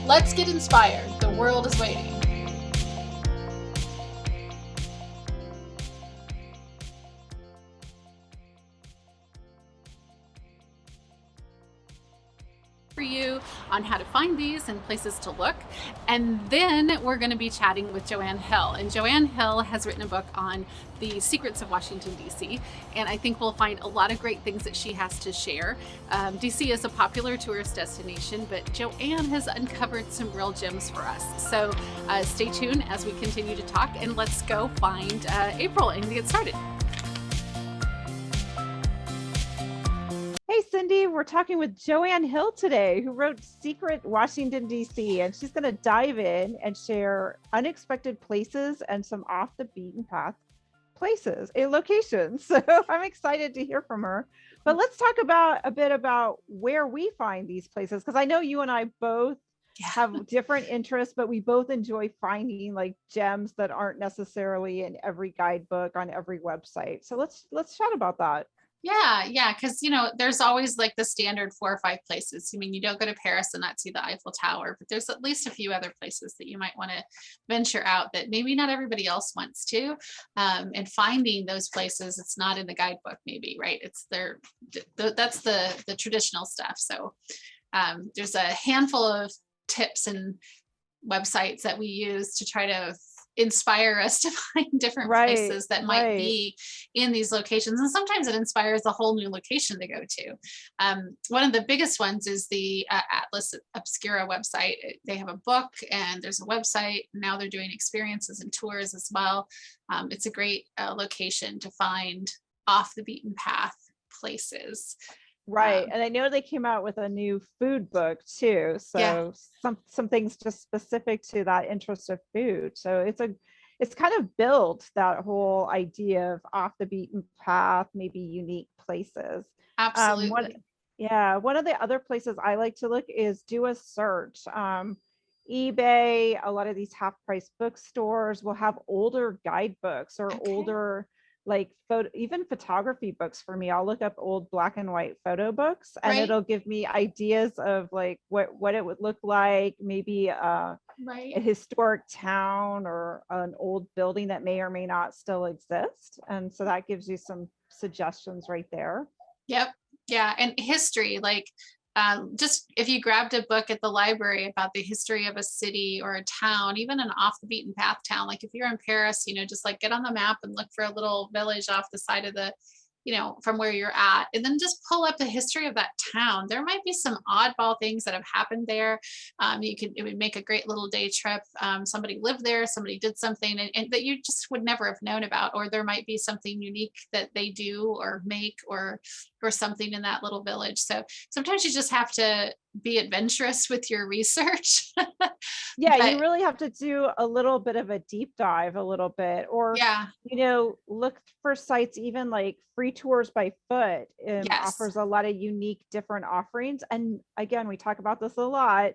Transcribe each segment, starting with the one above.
Let's get inspired. The world is waiting. For you on how to find these and places to look. And then we're going to be chatting with JoAnn Hill. And JoAnn Hill has written a book on the secrets of Washington, D.C. And I think we'll find a lot of great things that she has to share. D.C. is a popular tourist destination, but JoAnn has uncovered some real gems for us. So stay tuned as we continue to talk, and let's go find April and get started. Hey, Cindy, we're talking with JoAnn Hill today, who wrote Secret Washington, D.C., and she's going to dive in and share unexpected places and some off the beaten path places, locations. So I'm excited to hear from her. But let's talk a bit about where we find these places, because I know you and I both have different interests, but we both enjoy finding like gems that aren't necessarily in every guidebook on every website. So let's chat about that. Yeah, because there's always like the standard 4 or 5 places. I mean, you don't go to Paris and not see the Eiffel Tower, but there's at least a few other places that you might want to venture out that maybe not everybody else wants to. And finding those places, it's not in the guidebook, maybe, right? It's that's the traditional stuff. So there's a handful of tips and websites that we use to try to inspire us to find different places that might be in these locations. And sometimes it inspires a whole new location to go to. One of the biggest ones is the Atlas Obscura website. They have a book and there's a website. Now they're doing experiences and tours as well. It's a great location to find off the beaten path places. Right. And I know they came out with a new food book too. So some things just specific to that interest of food. So it's kind of built that whole idea of off the beaten path, maybe unique places. Absolutely. One of the other places I like to look is do a search. eBay, a lot of these half price bookstores will have older guidebooks or older like even photography books for me. I'll look up old black and white photo books and it'll give me ideas of like what it would look like, maybe a historic town or an old building that may or may not still exist. And so that gives you some suggestions right there. Yep. Yeah. And history, like just if you grabbed a book at the library about the history of a city or a town, even an off the beaten path town, like if you're in Paris, just like get on the map and look for a little village off the side of the, from where you're at, and then just pull up the history of that town. There might be some oddball things that have happened there. It would make a great little day trip. Somebody lived there, somebody did something and that you just would never have known about, or there might be something unique that they do or make or something in that little village. So sometimes you just have to be adventurous with your research. You really have to do a little bit of a deep dive or look for sites, even like free tours by foot offers a lot of unique different offerings. And again, we talk about this a lot.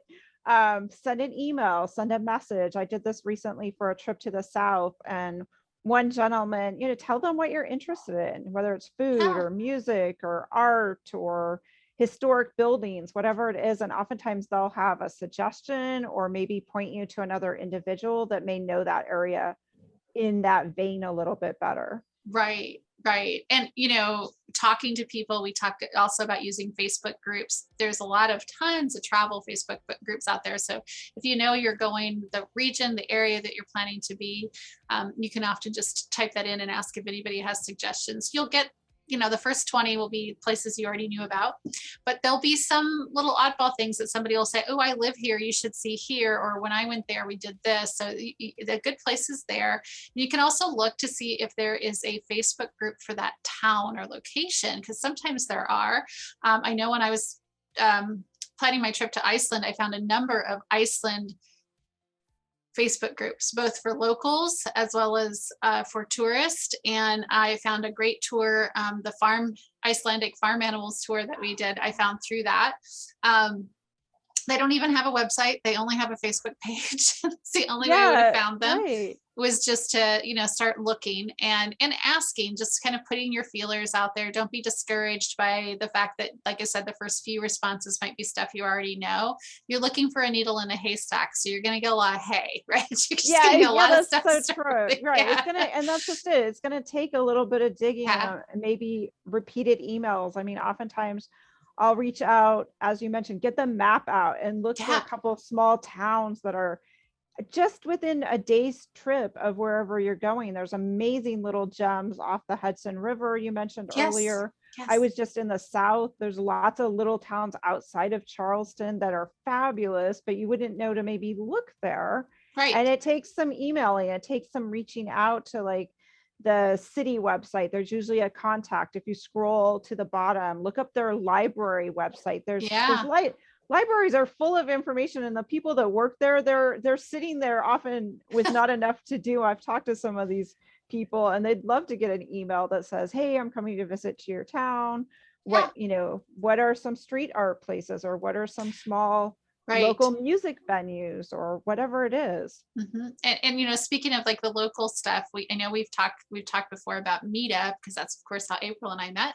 Send an email, send a message. I did this recently for a trip to the South, and one gentleman, tell them what you're interested in, whether it's food or music or art or historic buildings, whatever it is. And oftentimes they'll have a suggestion or maybe point you to another individual that may know that area in that vein a little bit better. Right. And, talking to people, we talked also about using Facebook groups. There's a lot of tons of travel Facebook groups out there. So if you're going the region, the area that you're planning to be, you can often just type that in and ask if anybody has suggestions. You'll get the first 20 will be places you already knew about, but there'll be some little oddball things that somebody will say, oh, I live here, you should see here. Or when I went there, we did this. So the good places there. You can also look to see if there is a Facebook group for that town or location, because sometimes there are. I know when I was planning my trip to Iceland, I found a number of Iceland Facebook groups, both for locals as well as for tourists. And I found a great tour, the Icelandic farm animals tour that we did, I found through that. They don't even have a website. They only have a Facebook page. It's the only way I would have found them. Right. Was just to, start looking and asking, just kind of putting your feelers out there. Don't be discouraged by the fact that, like I said, the first few responses might be stuff you already know. You're looking for a needle in a haystack, so you're going to get a lot of hay, right? You're just Yeah, gonna get a lot of that's stuff so true. Right. Yeah. It's gonna, and that's just it. It's gonna take a little bit of digging Yeah. and maybe repeated emails. I mean, oftentimes I'll reach out, as you mentioned, get the map out and look for a Yeah. couple of small towns that are just within a day's trip of wherever you're going. There's amazing little gems off the Hudson River you mentioned Yes. earlier. Yes. I was just in the South. There's lots of little towns outside of Charleston that are fabulous, but you wouldn't know to maybe look there. Right. And it takes some emailing, it takes some reaching out to like the city website. There's usually a contact. If you scroll to the bottom, look up their library website. There's libraries are full of information, and the people that work there, they're sitting there often with not enough to do. I've talked to some of these people and they'd love to get an email that says, hey, I'm coming to visit to your town. What, what are some street art places, or what are some small local music venues, or whatever it is. Mm-hmm. And speaking of like the local stuff, I know we've talked before about Meetup, because that's of course how April and I met.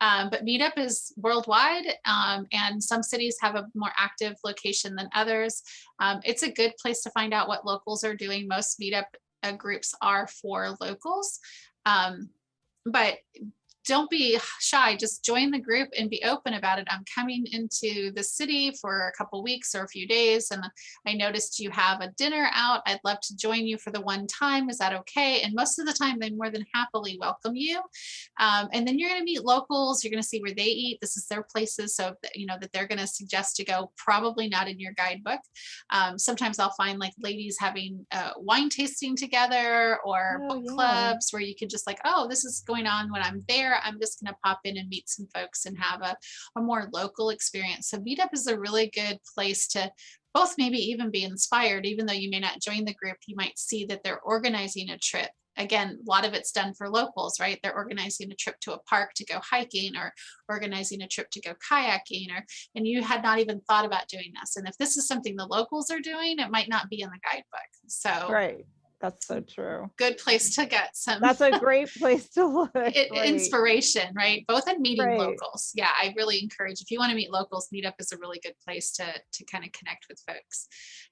But Meetup is worldwide, and some cities have a more active location than others. It's a good place to find out what locals are doing. Most Meetup groups are for locals, but don't be shy. Just join the group and be open about it. I'm coming into the city for a couple weeks or a few days, and I noticed you have a dinner out. I'd love to join you for the one time. Is that okay? And most of the time, they more than happily welcome you. And then you're going to meet locals. You're going to see where they eat. This is their places, so that they're going to suggest to go. Probably not in your guidebook. Sometimes I'll find like ladies having wine tasting together, or book clubs where you can just like, oh, this is going on when I'm there. I'm just going to pop in and meet some folks and have a more local experience. So Meetup is a really good place to both maybe even be inspired. Even though you may not join the group, you might see that they're organizing a trip. Again, a lot of it's done for locals, right? They're organizing a trip to a park to go hiking, or organizing a trip to go kayaking, and you had not even thought about doing this. And if this is something the locals are doing, it might not be in the guidebook. So That's so true. Good place to get some. That's a great place to look. Inspiration, right? Both in meeting locals. Yeah, I really encourage, if you want to meet locals, Meetup is a really good place to kind of connect with folks.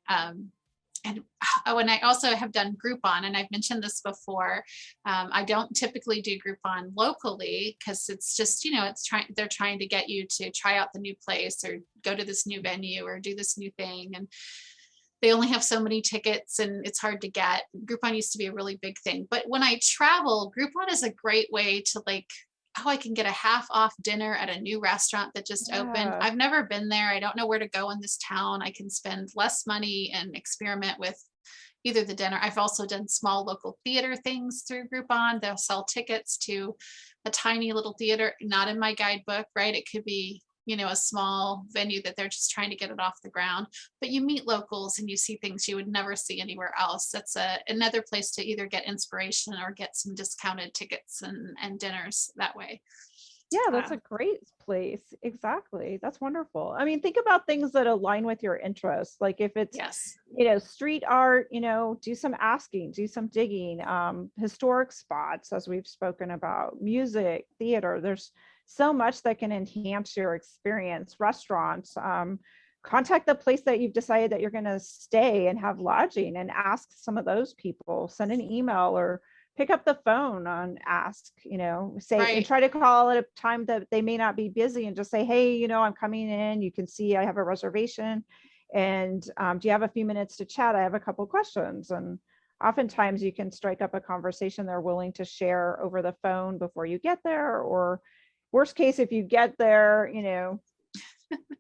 And I also have done Groupon, and I've mentioned this before. I don't typically do Groupon locally, because it's just, they're trying to get you to try out the new place, or go to this new venue, or do this new thing. And they only have so many tickets, and it's hard to get. Groupon used to be a really big thing. But when I travel, Groupon is a great way to like, oh, I can get a half off dinner at a new restaurant that just opened. I've never been there. I don't know where to go in this town. I can spend less money and experiment with either the dinner. I've also done small local theater things through Groupon. They'll sell tickets to a tiny little theater, not in my guidebook, right? It could be a small venue that they're just trying to get it off the ground, but you meet locals and you see things you would never see anywhere else. That's another place to either get inspiration or get some discounted tickets and dinners that way. Yeah, that's a great place. Exactly. That's wonderful. I mean, think about things that align with your interests. Like if it's, street art, do some asking, do some digging, historic spots, as we've spoken about, music, theater. There's so much that can enhance your experience. Restaurants, contact the place that you've decided that you're going to stay and have lodging, and ask some of those people. Send an email or pick up the phone and ask, and try to call at a time that they may not be busy, and just say, hey, I'm coming in. You can see I have a reservation, and do you have a few minutes to chat? I have a couple questions. And oftentimes you can strike up a conversation they're willing to share over the phone before you get there, or worst case, if you get there,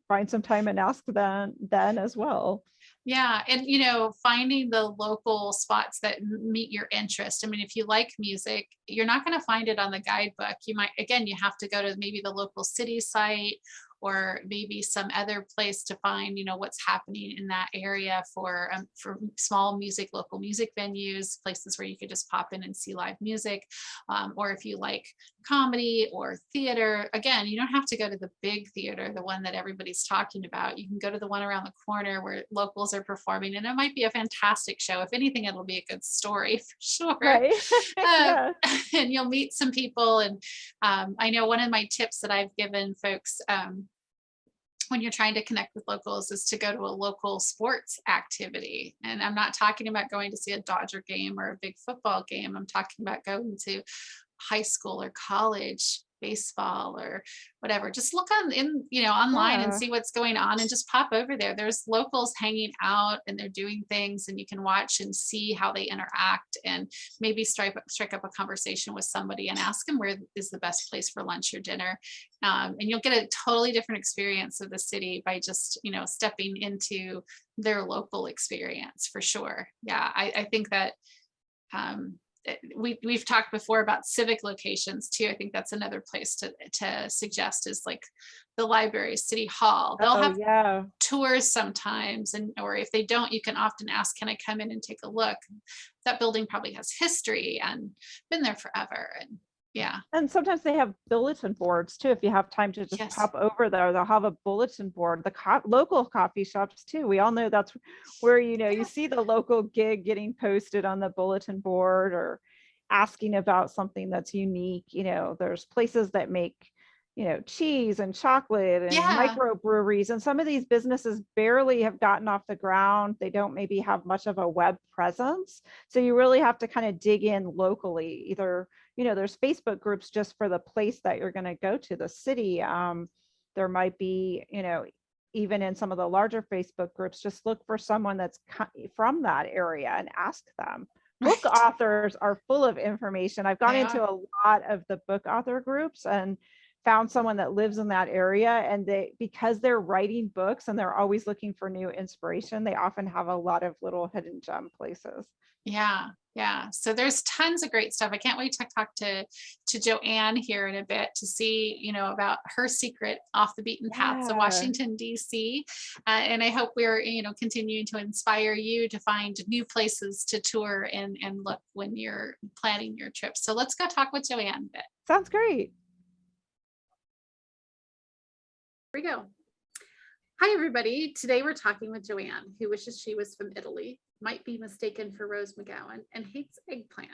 find some time and ask them then as well. Yeah. And, finding the local spots that meet your interest. I mean, if you like music, you're not going to find it on the guidebook. You might, again, you have to go to maybe the local city site, or maybe some other place to find, what's happening in that area for small local music venues, places where you could just pop in and see live music. Or if you like comedy or theater, again, you don't have to go to the big theater, the one that everybody's talking about. You can go to the one around the corner where locals are performing, and it might be a fantastic show. If anything, it'll be a good story for sure. Right. Yeah. And you'll meet some people. And I know one of my tips that I've given folks when you're trying to connect with locals is to go to a local sports activity. And I'm not talking about going to see a Dodger game or a big football game. I'm talking about going to high school or college baseball or whatever. Just look online and see what's going on, and just pop over there. There's locals hanging out and they're doing things, and you can watch and see how they interact, and maybe strike up a conversation with somebody and ask them where is the best place for lunch or dinner. And you'll get a totally different experience of the city by just, stepping into their local experience for sure. Yeah, I think that we've talked before about civic locations too. I think that's another place to suggest, is like the library, city hall. They'll have tours sometimes, or if they don't, you can often ask, can I come in and take a look? That building probably has history and been there forever. And yeah. And sometimes they have bulletin boards too. If you have time to just pop over there, they'll have a bulletin board. The local coffee shops too. We all know that's where, you see the local gig getting posted on the bulletin board, or asking about something that's unique. There's places that make, cheese and chocolate and microbreweries. And some of these businesses barely have gotten off the ground. They don't maybe have much of a web presence. So you really have to kind of dig in locally. Either, there's Facebook groups just for the place that you're going to go to, the city. There might be, even in some of the larger Facebook groups, just look for someone that's from that area and ask them. Book authors are full of information. I've gone into a lot of the book author groups and found someone that lives in that area, and because they're writing books and they're always looking for new inspiration, they often have a lot of little hidden gem places. Yeah. So there's tons of great stuff. I can't wait to talk to JoAnn here in a bit to see, about her secret off the beaten paths of Washington, D.C. And I hope we're, continuing to inspire you to find new places to tour and look when you're planning your trip. So let's go talk with JoAnn a bit. Sounds great. Here we go. Hi, everybody. Today we're talking with JoAnn, who wishes she was from Italy, might be mistaken for Rose McGowan, and hates eggplant.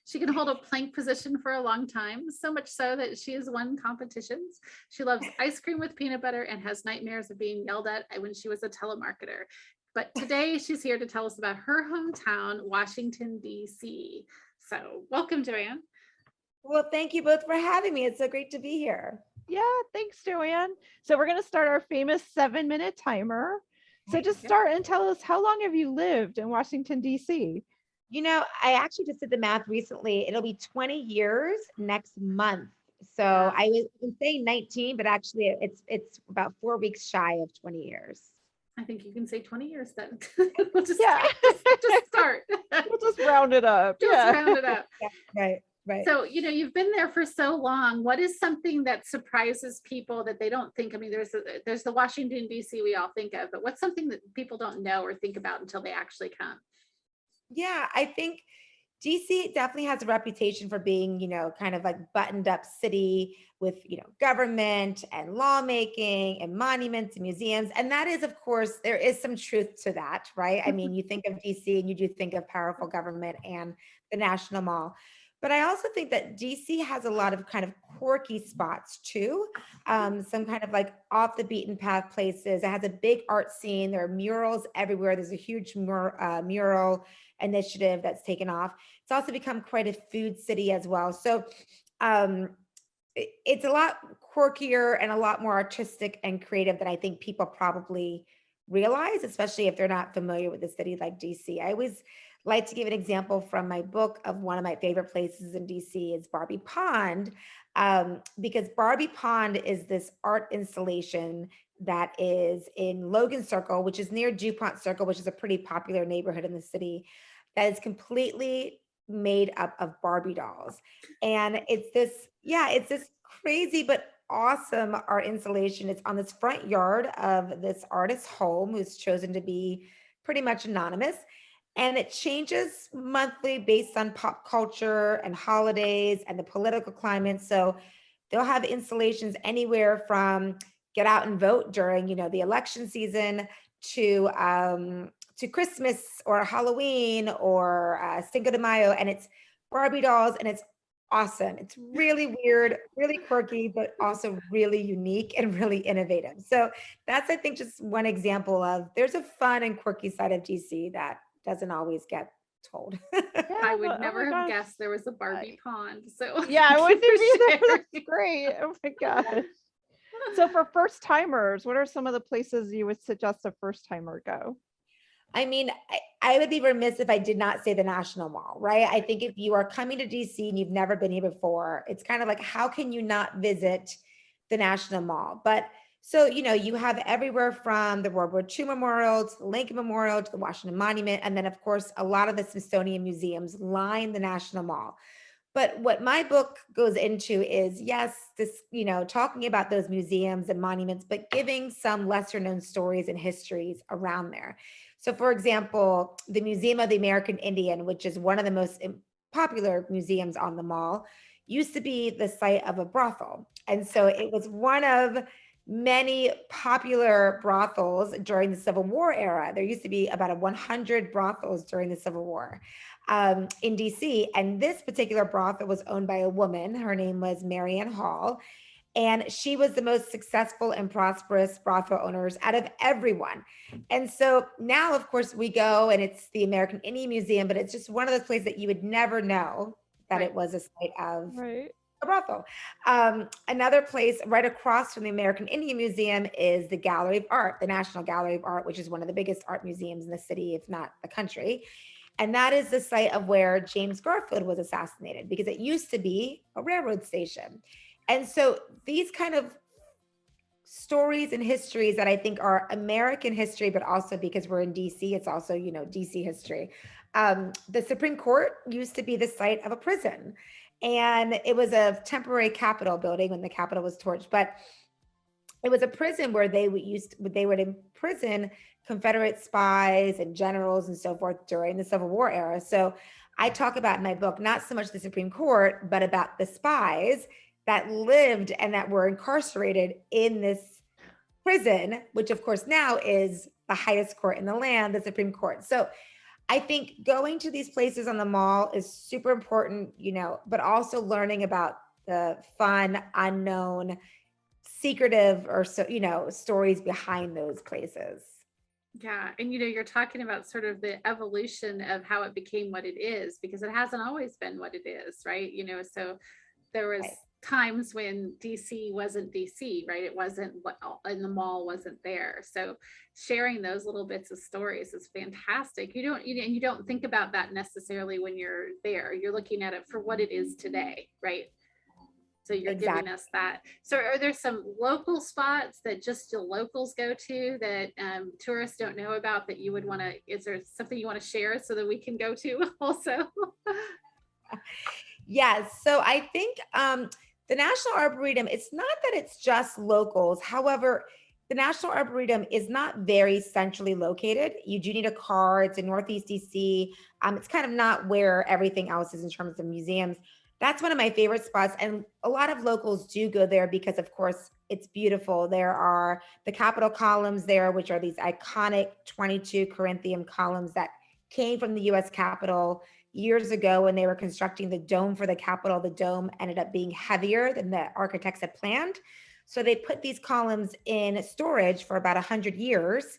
She can hold a plank position for a long time, so much so that she has won competitions. She loves ice cream with peanut butter and has nightmares of being yelled at when she was a telemarketer. But today she's here to tell us about her hometown, Washington, D.C. So welcome, JoAnn. Well, thank you both for having me. It's so great to be here. Yeah, thanks, JoAnn. So we're going to start our famous 7-minute timer. So just start and tell us, how long have you lived in Washington, D.C.? I actually just did the math recently. It'll be 20 years next month. So I was saying 19, but actually it's about 4 weeks shy of 20 years. I think you can say 20 years then. We'll just start. We'll just round it up. Round it up. Right. Right. So, you've been there for so long. What is something that surprises people that they don't think? I mean, there's the Washington, D.C. we all think of, but what's something that people don't know or think about until they actually come? Yeah, I think DC definitely has a reputation for being, kind of like buttoned up city with, government and lawmaking and monuments and museums. And that is, of course, there is some truth to that, right? I mean, you think of DC and you do think of powerful government and the National Mall. But I also think that DC has a lot of kind of quirky spots too. Some kind of like off the beaten path places. It has a big art scene. There are murals everywhere. There's a huge mural initiative that's taken off. It's also become quite a food city as well. So it's a lot quirkier and a lot more artistic and creative than I think people probably realize, especially if they're not familiar with a city like DC. I always like to give an example from my book of one of my favorite places in DC is Barbie Pond, because Barbie Pond is this art installation that is in Logan Circle, which is near DuPont Circle, which is a pretty popular neighborhood in the city, that is completely made up of Barbie dolls. And it's this crazy but awesome art installation. It's on this front yard of this artist's home who's chosen to be pretty much anonymous. And it changes monthly based on pop culture and holidays and the political climate. So they'll have installations anywhere from get out and vote during, the election season to Christmas or Halloween or Cinco de Mayo. And it's Barbie dolls, and it's awesome. It's really weird, really quirky, but also really unique and really innovative. So that's, I think, just one example of there's a fun and quirky side of DC that doesn't always get told. I would never have guessed there was a Barbie pond. So yeah, I wouldn't either. That's great. Oh my gosh. So for first timers, what are some of the places you would suggest a first timer go? I mean, I would be remiss if I did not say the National Mall, right? I think if you are coming to DC and you've never been here before, it's kind of like, how can you not visit the National Mall? But so, you have everywhere from the World War II Memorial to the Lincoln Memorial to the Washington Monument. And then, of course, a lot of the Smithsonian museums line the National Mall. But what my book goes into is, yes, this, talking about those museums and monuments, but giving some lesser known stories and histories around there. So for example, the Museum of the American Indian, which is one of the most popular museums on the mall, used to be the site of a brothel. And so it was one of many popular brothels during the Civil War era. There used to be about 100 brothels during the Civil War in DC. And this particular brothel was owned by a woman. Her name was Mary Ann Hall. And she was the most successful and prosperous brothel owners out of everyone. And so now, of course, we go and it's the American Indian Museum, but it's just one of those places that you would never know that it was a site of a brothel. Another place right across from the American Indian Museum is the Gallery of Art, the National Gallery of Art, which is one of the biggest art museums in the city, if not the country. And that is the site of where James Garfield was assassinated, because it used to be a railroad station. And so these kind of stories and histories that I think are American history, but also because we're in DC, it's also, DC history. The Supreme Court used to be the site of a prison, and it was a temporary Capitol building when the Capitol was torched, but it was a prison where they would imprison Confederate spies and generals and so forth during the Civil War era. So I talk about in my book, not so much the Supreme Court, but about the spies that lived and that were incarcerated in this prison, which of course now is the highest court in the land, the Supreme Court. So I think going to these places on the mall is super important, but also learning about the fun, unknown, secretive, or stories behind those places. Yeah. And, you're talking about sort of the evolution of how it became what it is, because it hasn't always been what it is, right? So there was times when DC wasn't DC, right? It wasn't what, and the mall wasn't there. So sharing those little bits of stories is fantastic. You don't think about that necessarily when you're there. You're looking at it for what it is today, right? So you're giving us that. So are there some local spots that just the locals go to that tourists don't know about that you would want to, is there something you want to share so that we can go to also? Yes. So I think the National Arboretum, it's not that it's just locals. However, the National Arboretum is not very centrally located. You do need a car. It's in Northeast DC. It's kind of not where everything else is in terms of museums. That's one of my favorite spots. And a lot of locals do go there because, of course, it's beautiful. There are the Capitol columns there, which are these iconic 22 Corinthian columns that came from the US Capitol years ago when they were constructing the dome for the Capitol. The dome ended up being heavier than the architects had planned. So they put these columns in storage for about 100 years,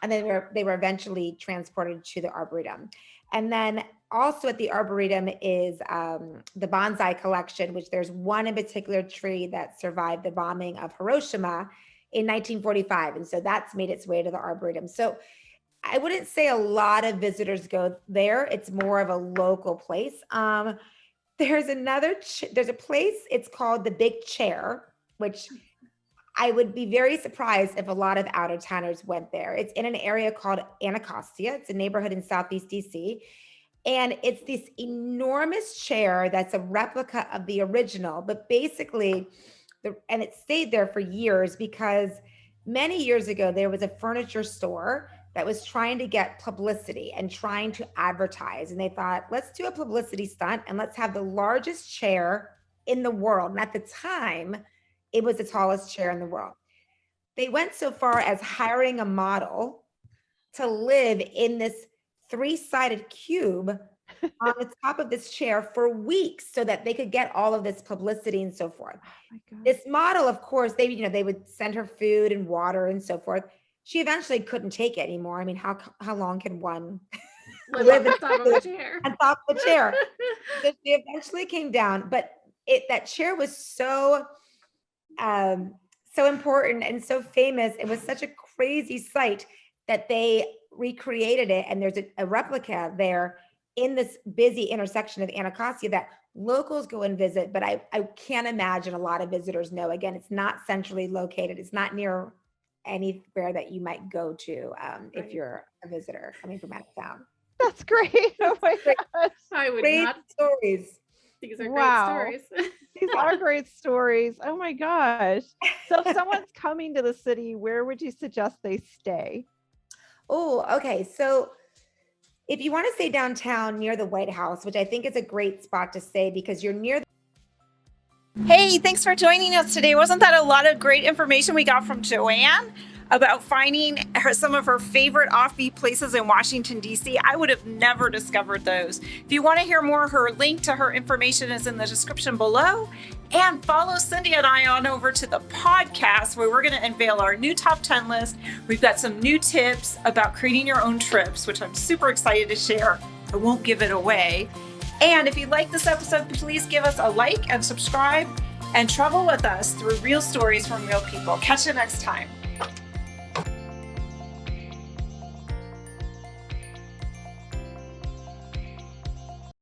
and then they were eventually transported to the Arboretum. And then also at the Arboretum is the bonsai collection, which there's one in particular tree that survived the bombing of Hiroshima in 1945. And so that's made its way to the Arboretum. So I wouldn't say a lot of visitors go there. It's more of a local place. There's a place, it's called the Big Chair, which I would be very surprised if a lot of out-of-towners went there. It's in an area called Anacostia. It's a neighborhood in Southeast DC. And it's this enormous chair that's a replica of the original. But basically, and it stayed there for years because many years ago, there was a furniture store that was trying to get publicity and trying to advertise. And they thought, let's do a publicity stunt and let's have the largest chair in the world. And at the time, it was the tallest chair in the world. They went so far as hiring a model to live in this 3-sided cube on the top of this chair for weeks so that they could get all of this publicity and so forth. Oh, this model, of course, they would send her food and water and so forth. She eventually couldn't take it anymore. I mean, how long can one live on top of the chair? On top of the chair. So she eventually came down, but that chair was so important and so famous. It was such a crazy sight that they recreated it, and there's a replica there in this busy intersection of Anacostia that locals go and visit. But I can't imagine a lot of visitors know. Again, it's not centrally located. It's not near anywhere that you might go to if you're a visitor coming from out of town. That's great. Oh my gosh. I would great not. Stories. These are great stories. These are great stories. Oh my gosh. So if someone's coming to the city, where would you suggest they stay? Oh, okay. So if you want to stay downtown near the White House, which I think is a great spot to stay because you're near Hey, thanks for joining us today. Wasn't that a lot of great information we got from JoAnn about finding some of her favorite offbeat places in Washington, D.C.? I would have never discovered those. If you want to hear more, her link to her information is in the description below. And follow Cindy and I on over to the podcast where we're going to unveil our new top 10 list. We've got some new tips about creating your own trips, which I'm super excited to share. I won't give it away. And if you like this episode, please give us a like and subscribe and travel with us through real stories from real people. Catch you next time.